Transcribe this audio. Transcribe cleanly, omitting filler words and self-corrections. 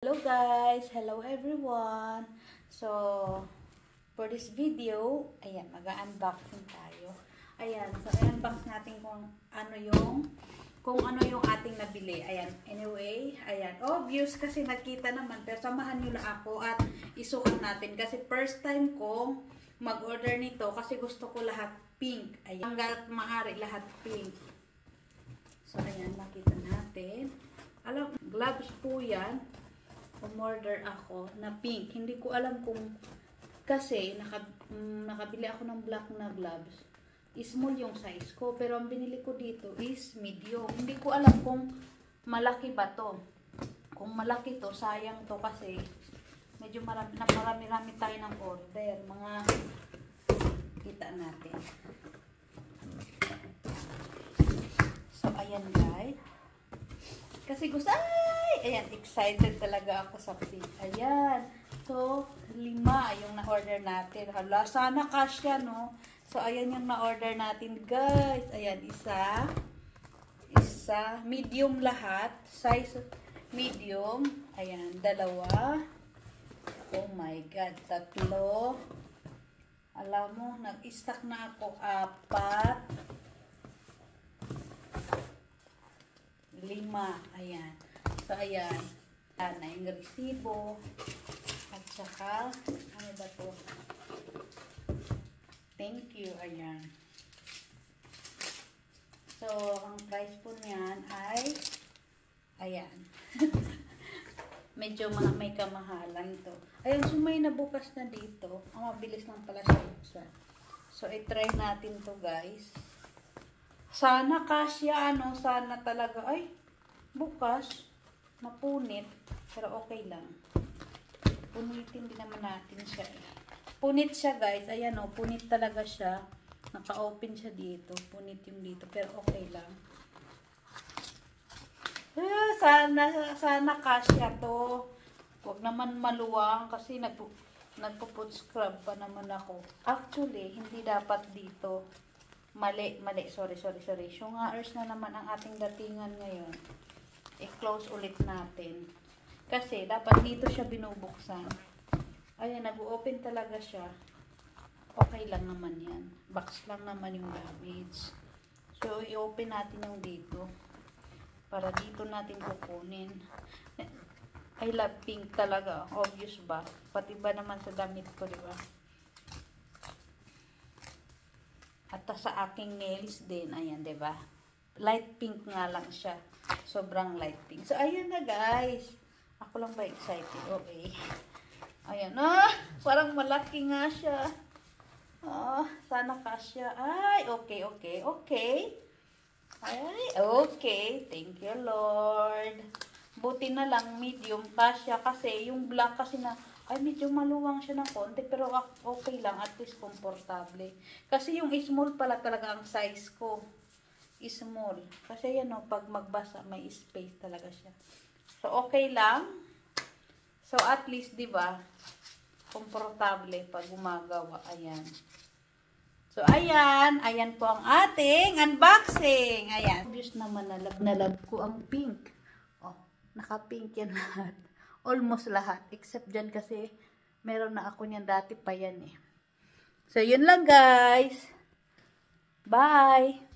Hello guys! Hello everyone! So, for this video, ayan, mag-unboxing tayo. Ayan, so i-unbox natin kung ano yung ating nabili. Ayan, anyway, ayan, obvious kasi nakita naman, pero samahan nyo na ako at isukat natin. Kasi first time kong mag-order nito kasi gusto ko lahat pink. Ayan, hanggat maaari lahat pink. So, ayan, makita natin. Alam, gloves po yan. Umorder ako na pink. Hindi ko alam kung kasi nakabili ako ng black na gloves. Small yung size ko, pero ang binili ko dito is medium. Hindi ko alam kung malaki ba to. Kung malaki to, sayang to kasi medyo marami tayo ng order. Mga kita natin. So, ayan guys. Kasi gusto, ayan, excited talaga ako sa pink. Ayan. So, 5 yung na-order natin. Hala, sana kasya, no? So, ayan yung na-order natin, guys. Ayan, isa, medium lahat. Size medium. Ayan, 2. Oh my God, 3. Alam mo, nag-stack na ako 4. 5. Ayan. So, ayan. Na yung resibo. At saka, ano ba to? Thank you. Ayan. So, ang price po niyan ay, ayan. Medyo may kamahalan to. Ayan, so may nabukas na dito. Ang mabilis lang pala siya buksan. So, i-try natin to guys. Sana kasya, ano, sana talaga, ay, bukas, napunit, pero okay lang. Punitin din naman natin siya. Punit siya guys, ayan o, punit talaga siya. Naka-open siya dito, punit yung dito, pero okay lang. Sana kasya to. Huwag naman maluwang kasi nagpo-put scrub pa naman ako. Actually, hindi dapat dito. Mali, sorry. Shunghaers na naman ang ating datingan ngayon. I-close ulit natin. Kasi, dapat dito siya binubuksan. Ayan, nag-open talaga siya. Okay lang naman yan. Box lang naman yung damage. So, i-open natin yung dito. Para dito natin kukunin. I love pink talaga. Obvious ba? Pati ba naman sa damit ko, di ba? At sa aking nails din, ayan, 'di ba? Light pink nga lang siya. Sobrang light pink. So, ayan na, guys. Ako lang ba excited? Okay. Ayan. Parang malaki nga siya. Sana kasya. Ay, okay. Ay, okay. Thank you, Lord. Buti na lang medium kasya kasi yung black kasi na ay, medyo maluwang siya ng konti, pero okay lang, at least komportable. Kasi yung small pala talaga ang size ko. Small. Kasi yan o, pag magbasa, may space talaga siya. So, okay lang. So, at least, di ba, komportable pag gumagawa. Ayan. So, ayan. Ayan po ang ating unboxing. Ayan. Obvious naman na love ko ang pink. Oh, naka-pink yan lahat. Almost lahat. Except dyan kasi meron na ako niyan dati pa yan eh. So, yun lang guys. Bye!